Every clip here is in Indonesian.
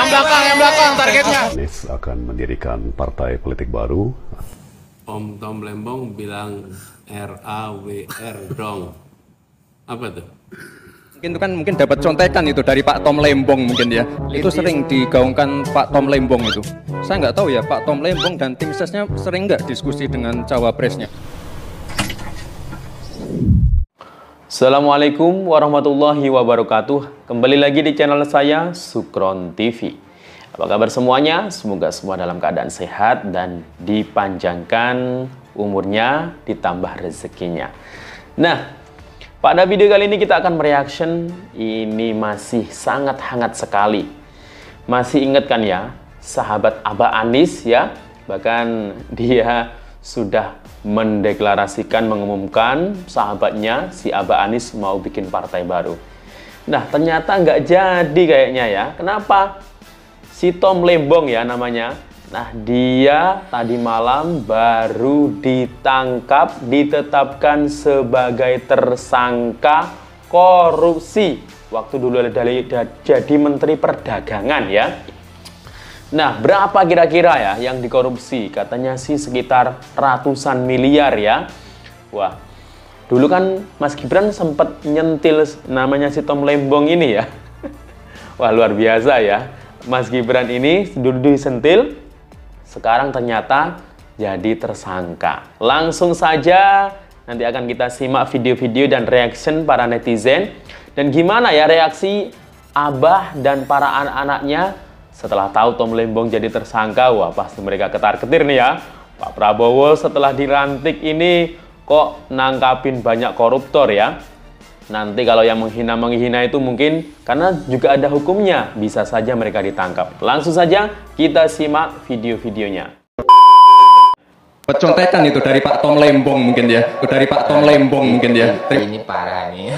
Yang belakang targetnya. Anies akan mendirikan partai politik baru. Om Tom Lembong bilang RAWR dong. Apa tuh? Mungkin dapat contekan itu dari Pak Tom Lembong mungkin ya. Itu sering digaungkan Pak Tom Lembong itu. Saya nggak tahu ya Pak Tom Lembong dan tim sesnya sering nggak diskusi dengan cawapresnya. Assalamualaikum warahmatullahi wabarakatuh. Kembali lagi di channel saya Sukron TV. Apa kabar semuanya? Semoga semua dalam keadaan sehat dan dipanjangkan umurnya, ditambah rezekinya. Nah, pada video kali ini kita akan mereaction. Ini masih sangat hangat sekali. Masih ingat kan ya, sahabat Abah Anies ya? Bahkan dia sudah mendeklarasikan, mengumumkan sahabatnya si Abah Anies mau bikin partai baru. Nah, ternyata nggak jadi kayaknya ya. Kenapa? Si Tom Lembong ya namanya. Nah, dia tadi malam baru ditangkap, ditetapkan sebagai tersangka korupsi. Waktu dulu jadi Menteri Perdagangan ya. Nah, berapa kira-kira ya yang dikorupsi? Katanya sih sekitar ratusan miliar ya. Wah, dulu kan Mas Gibran sempat nyentil namanya si Tom Lembong ini ya. Wah, luar biasa ya. Mas Gibran ini dulu disentil, sekarang ternyata jadi tersangka. Langsung saja nanti akan kita simak video-video dan reaction para netizen. Dan gimana ya reaksi Abah dan para anak-anaknya setelah tahu Tom Lembong jadi tersangka. Wah, pasti mereka ketar-ketir nih ya. Pak Prabowo setelah dilantik ini kok nangkapin banyak koruptor ya. Nanti kalau yang menghina itu mungkin karena juga ada hukumnya, bisa saja mereka ditangkap. Langsung saja kita simak video-videonya. Contekan itu dari Pak Tom Lembong mungkin ya. Dari Pak Tom Lembong mungkin ya. Ini parah nih.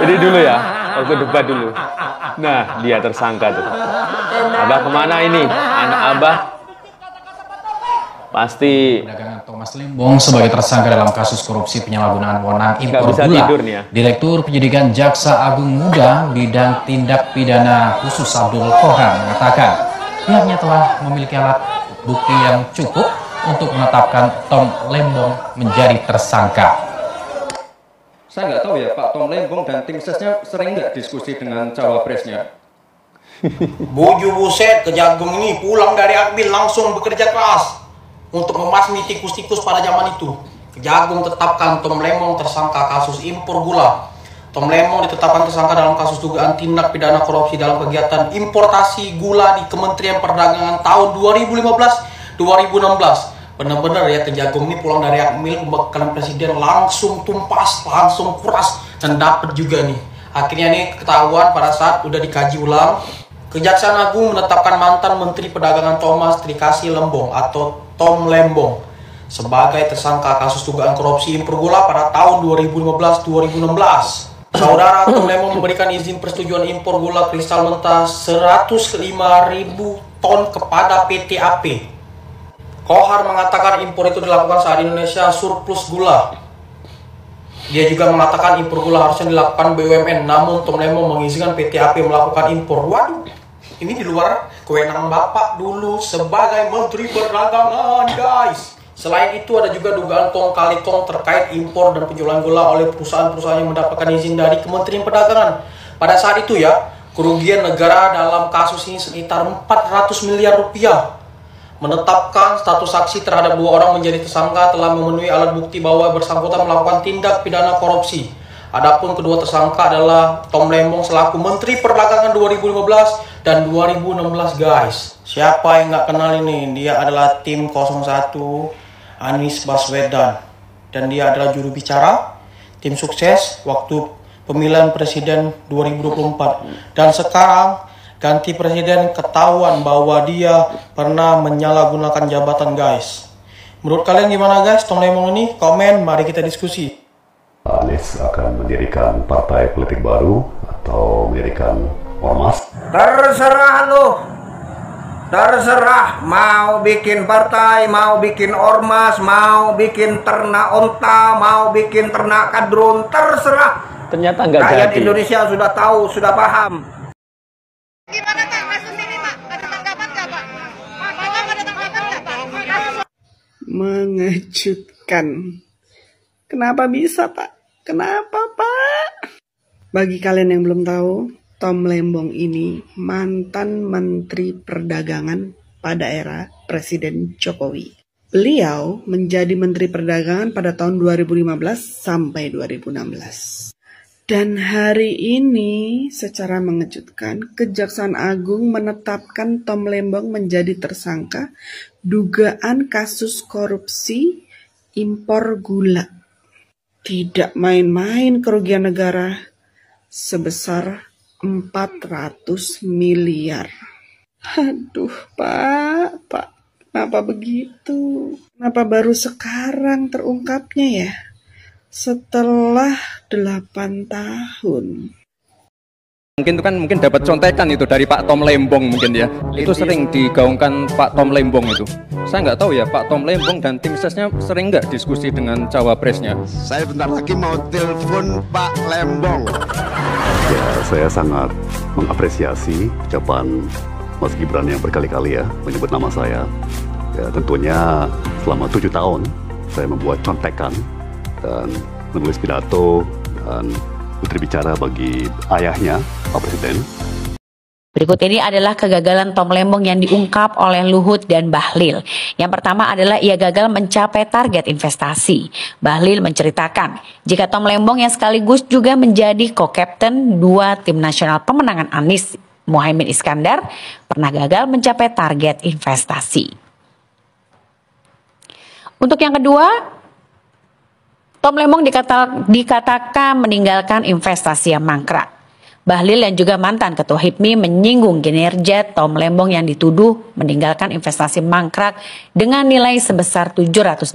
Ini dulu ya, waktu debat dulu. Nah, dia tersangka tuh. Abah kemana ini? Anak Abah pasti Perdagangan Thomas Lembong sebagai tersangka dalam kasus korupsi penyalahgunaan wewenang impor bisa gula. tidur nih ya. Direktur Penyidikan Jaksa Agung Muda Bidang Tindak Pidana Khusus Abdul Qohan mengatakan pihaknya telah memiliki alat bukti yang cukup untuk menetapkan Tom Lembong menjadi tersangka. Saya nggak tahu ya Pak Tom Lembong dan tim sesnya sering nggak diskusi dengan cawapresnya. Buju buset, Kejagung ini pulang dari Akbil langsung bekerja keras untuk membasmi tikus-tikus pada zaman itu. Kejagung tetapkan Tom Lembong tersangka kasus impor gula. Tom Lembong ditetapkan tersangka dalam kasus dugaan tindak pidana korupsi dalam kegiatan importasi gula di Kementerian Perdagangan tahun 2015-2016. Benar-benar ya, Kejagung ini pulang dari Akmil, pembekalan presiden langsung tumpas, langsung kuras, dan dapat juga nih. Akhirnya nih ketahuan pada saat udah dikaji ulang, Kejaksaan Agung menetapkan mantan Menteri Perdagangan Thomas Trikasih Lembong atau Tom Lembong sebagai tersangka kasus dugaan korupsi impor gula pada tahun 2015-2016. Saudara Tom Lembong memberikan izin persetujuan impor gula kristal mentah 105.000 ton kepada PT AP. Kohar mengatakan impor itu dilakukan saat Indonesia surplus gula. Dia juga mengatakan impor gula harusnya dilakukan BUMN, namun Tom Lembong mengizinkan PT AP melakukan impor. Waduh, ini di luar kewenangan Bapak dulu sebagai Menteri Perdagangan, guys. Selain itu ada juga dugaan tong kali tong terkait impor dan penjualan gula oleh perusahaan-perusahaan yang mendapatkan izin dari Kementerian Perdagangan. Pada saat itu ya, kerugian negara dalam kasus ini sekitar 400 miliar rupiah. Menetapkan status saksi terhadap 2 orang menjadi tersangka telah memenuhi alat bukti bahwa bersangkutan melakukan tindak pidana korupsi. Adapun kedua tersangka adalah Tom Lembong selaku Menteri Perdagangan 2015 dan 2016, guys. Siapa yang nggak kenal ini? Dia adalah tim 01 Anies Baswedan dan dia adalah juru bicara tim sukses waktu pemilihan presiden 2024. Dan sekarang ganti presiden ketahuan bahwa dia pernah menyalahgunakan jabatan, guys. Menurut kalian gimana, guys? Tom Lembong ini komen, mari kita diskusi. Anies akan mendirikan partai politik baru atau mendirikan ormas. Terserah lu. Terserah mau bikin partai, mau bikin ormas, mau bikin ternak onta, mau bikin ternak kadrun, terserah. Ternyata nggak Rakyat jadi. Indonesia sudah tahu, sudah paham. Gimana Kak kasus ini Kak? Mengejutkan. Kenapa bisa, Pak? Kenapa, Pak? Bagi kalian yang belum tahu, Tom Lembong ini mantan Menteri Perdagangan pada era Presiden Jokowi. Beliau menjadi Menteri Perdagangan pada tahun 2015 sampai 2016. Dan hari ini secara mengejutkan, Kejaksaan Agung menetapkan Tom Lembong menjadi tersangka dugaan kasus korupsi impor gula. Tidak main-main kerugian negara sebesar 400 miliar. Aduh, Pak, kenapa begitu? Kenapa baru sekarang terungkapnya ya? Setelah 8 tahun. Mungkin dapat contekan itu dari Pak Tom Lembong mungkin ya. Itu sering digaungkan Pak Tom Lembong itu. Saya nggak tahu ya Pak Tom Lembong dan tim sesnya sering nggak diskusi dengan cawapresnya. Saya bentar lagi mau telepon Pak Lembong. Ya, saya sangat mengapresiasi ucapan Mas Gibran yang berkali-kali ya menyebut nama saya. Ya, tentunya selama 7 tahun saya membuat contekan dan menulis pidato dan putri bicara bagi ayahnya, Pak Presiden. Berikut ini adalah kegagalan Tom Lembong yang diungkap oleh Luhut dan Bahlil. Yang pertama adalah ia gagal mencapai target investasi. Bahlil menceritakan, jika Tom Lembong yang sekaligus juga menjadi co-captain 2 tim nasional pemenangan Anies Muhaimin Iskandar pernah gagal mencapai target investasi. Untuk yang kedua, Tom Lembong dikatakan meninggalkan investasi yang mangkrak. Bahlil yang juga mantan Ketua HIPMI menyinggung kinerja Tom Lembong yang dituduh meninggalkan investasi mangkrak dengan nilai sebesar 708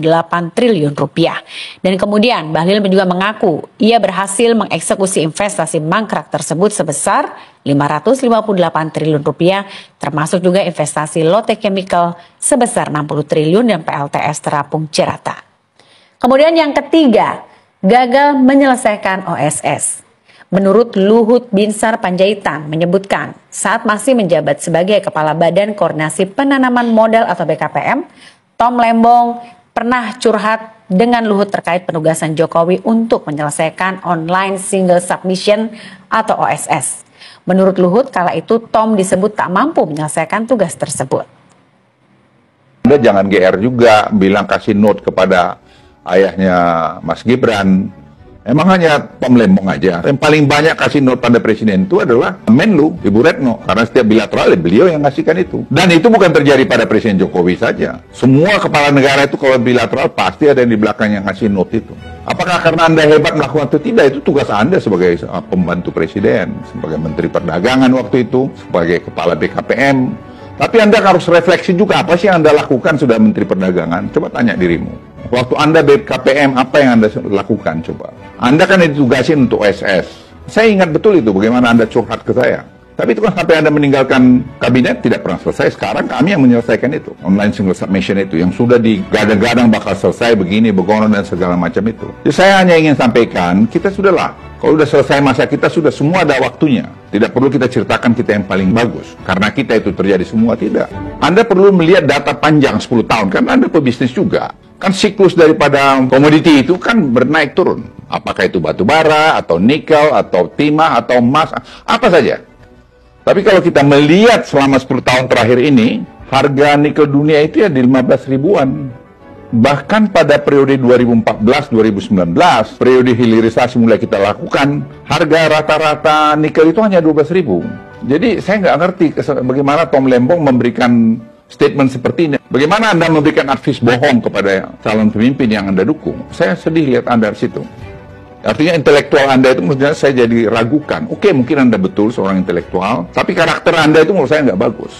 triliun rupiah. Dan kemudian Bahlil juga mengaku ia berhasil mengeksekusi investasi mangkrak tersebut sebesar 558 triliun rupiah, termasuk juga investasi Lotte Chemical sebesar 60 triliun dan PLTS Terapung Cirata. Kemudian yang ketiga, gagal menyelesaikan OSS. Menurut Luhut Binsar Panjaitan menyebutkan saat masih menjabat sebagai Kepala Badan Koordinasi Penanaman Modal atau BKPM, Tom Lembong pernah curhat dengan Luhut terkait penugasan Jokowi untuk menyelesaikan online single submission atau OSS. Menurut Luhut, kala itu Tom disebut tak mampu menyelesaikan tugas tersebut. Anda jangan GR juga bilang kasih note kepada ayahnya Mas Gibran. Emang hanya Tom Lembong aja. Yang paling banyak kasih note pada presiden itu adalah Menlu, Ibu Retno. Karena setiap bilateral beliau yang ngasihkan itu. Dan itu bukan terjadi pada Presiden Jokowi saja. Semua kepala negara itu kalau bilateral pasti ada yang di belakang yang ngasih note itu. Apakah karena Anda hebat melakukan itu? Tidak, itu tugas Anda sebagai pembantu presiden, sebagai Menteri Perdagangan waktu itu, sebagai Kepala BKPM. Tapi Anda harus refleksi juga, apa sih yang Anda lakukan sudah Menteri Perdagangan? Coba tanya dirimu. Waktu Anda BKPM, apa yang Anda lakukan coba? Anda kan ditugasin untuk OSS. Saya ingat betul itu, bagaimana Anda curhat ke saya. Tapi itu kan sampai Anda meninggalkan kabinet tidak pernah selesai. Sekarang kami yang menyelesaikan itu. Online single submission itu, yang sudah digadang-gadang bakal selesai begini, begono dan segala macam itu. Jadi saya hanya ingin sampaikan, kita sudahlah. Kalau sudah selesai masa kita, sudah semua ada waktunya. Tidak perlu kita ceritakan kita yang paling bagus. Karena kita itu terjadi semua, tidak. Anda perlu melihat data panjang 10 tahun, karena Anda pebisnis juga. Kan siklus daripada komoditi itu kan bernaik turun. Apakah itu batu bara, atau nikel, atau timah, atau emas, apa saja. Tapi kalau kita melihat selama 10 tahun terakhir ini, harga nikel dunia itu ya di 15 ribuan. Bahkan pada periode 2014-2019, periode hilirisasi mulai kita lakukan, harga rata-rata nikel itu hanya 12.000. Jadi saya nggak ngerti bagaimana Tom Lembong memberikan statement seperti ini. Bagaimana Anda memberikan advies bohong kepada calon pemimpin yang Anda dukung? Saya sedih lihat Anda di situ. Artinya intelektual Anda itu menurut saya jadi ragukan. Oke, mungkin Anda betul seorang intelektual, tapi karakter Anda itu menurut saya nggak bagus.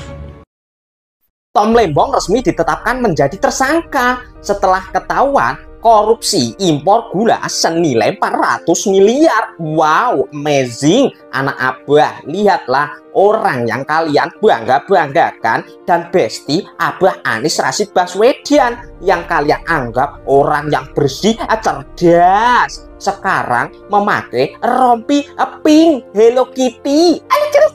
Tom Lembong resmi ditetapkan menjadi tersangka setelah ketahuan korupsi impor gula senilai 400 miliar. Wow, amazing. Anak Abah, lihatlah orang yang kalian bangga-banggakan dan besti Abah Anies Rashid Baswedan yang kalian anggap orang yang bersih, cerdas. Sekarang memakai rompi pink Hello Kitty.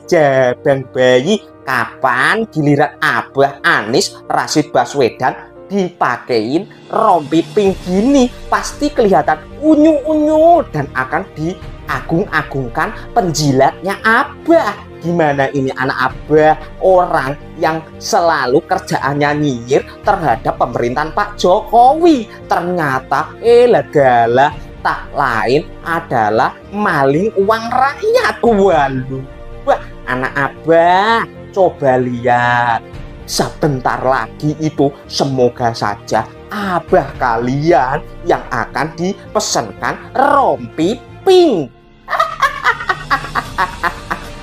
Jabang bayi. Kapan giliran Abah Anies Rashid Baswedan dipakein rompi pink gini, pasti kelihatan unyu-unyu dan akan diagung-agungkan penjilatnya Abah. Gimana ini anak Abah, orang yang selalu kerjaannya nyinyir terhadap pemerintahan Pak Jokowi, ternyata lagalah tak lain adalah maling uang rakyat. Waduh, wah anak Abah, coba lihat. Sebentar lagi itu semoga saja Abah kalian yang akan dipesankan rompi pink.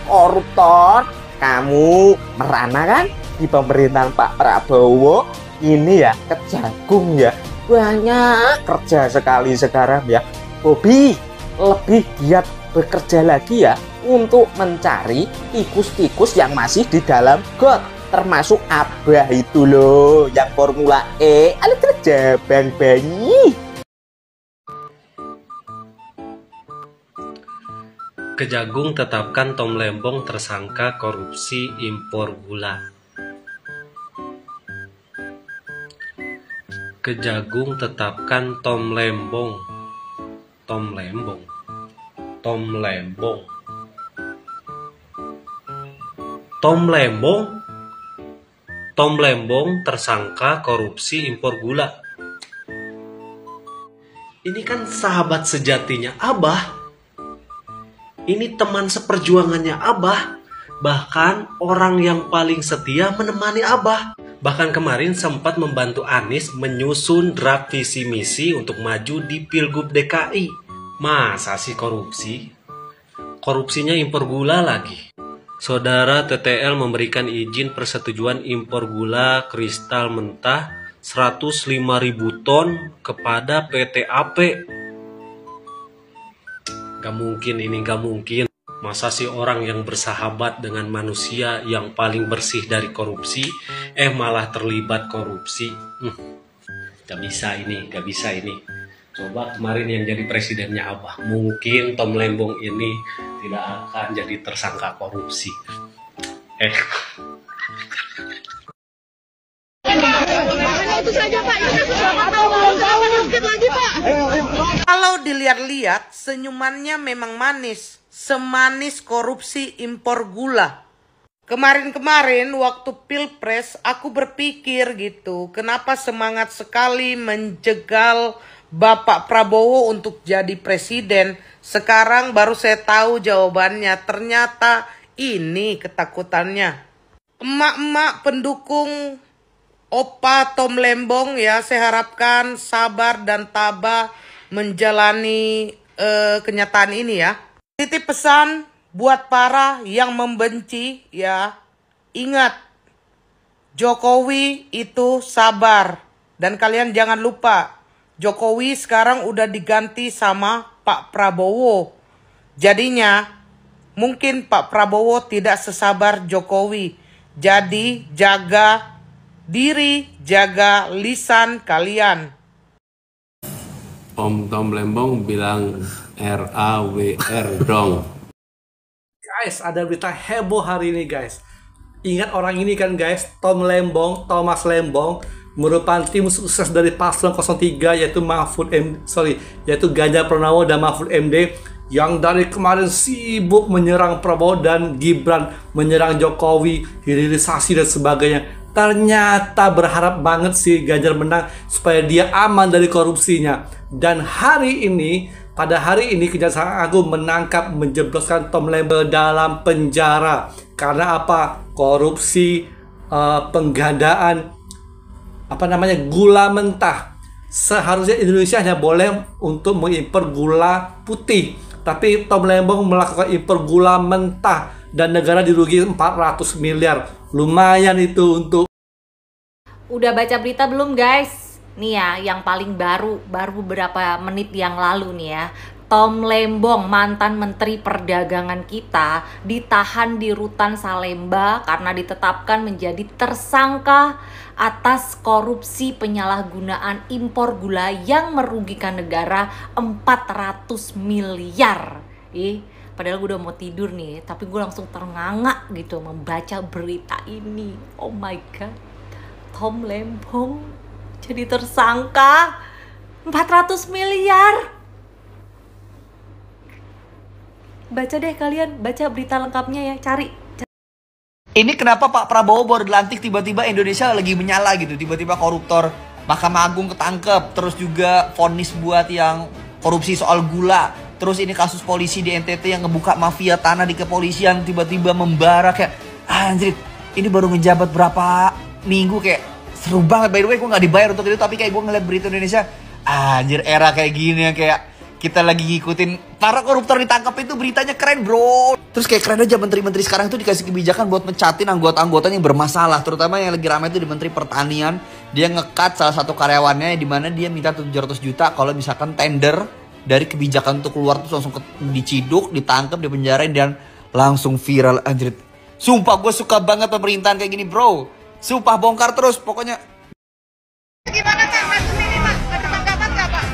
Koruptor, kamu merana kan di pemerintahan Pak Prabowo? Ini ya kejagung ya, banyak kerja sekali sekarang ya. Bobby lebih giat bekerja lagi ya untuk mencari tikus-tikus yang masih di dalam got. Termasuk Abah itu loh, yang Formula E, ada kerja bang bayi. Kejagung tetapkan Tom Lembong tersangka korupsi impor gula. Kejagung tetapkan Tom Lembong. Tom Lembong. Tom Lembong. Tom Lembong. Tom Lembong tersangka korupsi impor gula. Ini kan sahabat sejatinya Abah. Ini teman seperjuangannya Abah. Bahkan orang yang paling setia menemani Abah. Bahkan kemarin sempat membantu Anies menyusun draft visi misi untuk maju di Pilgub DKI. Masa sih korupsi? Korupsinya impor gula lagi. Saudara TTL memberikan izin persetujuan impor gula kristal mentah 105.000 ton kepada PT AP. Gak mungkin ini, gak mungkin. Masa sih orang yang bersahabat dengan manusia yang paling bersih dari korupsi, malah terlibat korupsi? Gak bisa ini, gak bisa ini. Coba kemarin yang jadi presidennya Abah, mungkin Tom Lembong ini tidak akan jadi tersangka korupsi. Kalau dilihat-lihat, senyumannya memang manis, semanis korupsi impor gula. Kemarin-kemarin waktu Pilpres, aku berpikir gitu, kenapa semangat sekali menjegal Bapak Prabowo untuk jadi presiden. Sekarang baru saya tahu jawabannya, ternyata ini ketakutannya. Emak-emak pendukung Opa Tom Lembong ya, saya harapkan sabar dan tabah menjalani kenyataan ini ya. Titip pesan buat para yang membenci ya, ingat Jokowi itu sabar. Dan kalian jangan lupa, Jokowi sekarang udah diganti sama Pak Prabowo. Jadinya mungkin Pak Prabowo tidak sesabar Jokowi. Jadi jaga diri, jaga lisan kalian. Om Tom Lembong bilang RAWR dong. Guys, ada berita heboh hari ini guys. Ingat orang ini kan guys, Tom Lembong, Thomas Lembong merupakan tim sukses dari paslon 03 yaitu Ganjar Pranowo dan Mahfud MD yang dari kemarin sibuk menyerang Prabowo dan Gibran, menyerang Jokowi, hilirisasi dan sebagainya. Ternyata berharap banget sih Ganjar menang supaya dia aman dari korupsinya. Dan pada hari ini Kejaksaan Agung menangkap, menjebloskan Tom Lembong dalam penjara. Karena apa? Korupsi, penggandaan gula mentah. Seharusnya Indonesia hanya boleh untuk mengimpor gula putih, tapi Tom Lembong melakukan impor gula mentah dan negara dirugi 400 miliar. Lumayan itu untuk. Udah baca berita belum guys? Nih ya, yang paling baru beberapa menit yang lalu nih ya. Tom Lembong, mantan Menteri Perdagangan kita, ditahan di Rutan Salemba karena ditetapkan menjadi tersangka atas korupsi penyalahgunaan impor gula yang merugikan negara 400 miliar. Padahal gue udah mau tidur nih, tapi gue langsung ternganga gitu membaca berita ini. Oh my god, Tom Lembong jadi tersangka 400 miliar. Baca deh kalian, baca berita lengkapnya ya, cari. Ini kenapa Pak Prabowo baru dilantik tiba-tiba Indonesia lagi menyala gitu. Tiba-tiba koruptor Mahkamah Agung ketangkep. Terus juga vonis buat yang korupsi soal gula. Terus ini kasus polisi di NTT yang ngebuka mafia tanah di kepolisian tiba-tiba membara kayak anjir. Ini baru ngejabat berapa minggu kayak seru banget. By the way gue gak dibayar untuk itu, tapi kayak gue ngeliat berita Indonesia. Anjir, era kayak gini yang kayak kita lagi ngikutin para koruptor ditangkap, itu beritanya keren bro. Terus kayak keren aja menteri-menteri sekarang tuh dikasih kebijakan buat mencatin anggota-anggotanya yang bermasalah. Terutama yang lagi ramai itu di Menteri Pertanian. Dia nge-cut salah satu karyawannya di mana dia minta 700 juta kalau misalkan tender dari kebijakan untuk keluar tuh langsung diciduk, ditangkap, dipenjarain dan langsung viral. Anjir. Sumpah gue suka banget pemerintahan kayak gini bro. Sumpah bongkar terus pokoknya. Gimana Pak? Kasus ini Pak? Ada tanggapan nggak Pak?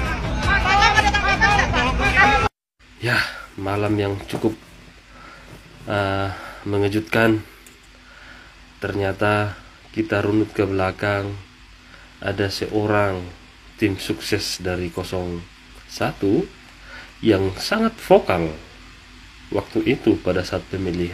Malam ada tanggapan nggak Pak? Ya, malam yang cukup mengejutkan. Ternyata kita runut ke belakang, ada seorang tim sukses dari 01 yang sangat vokal waktu itu pada saat pemilihan.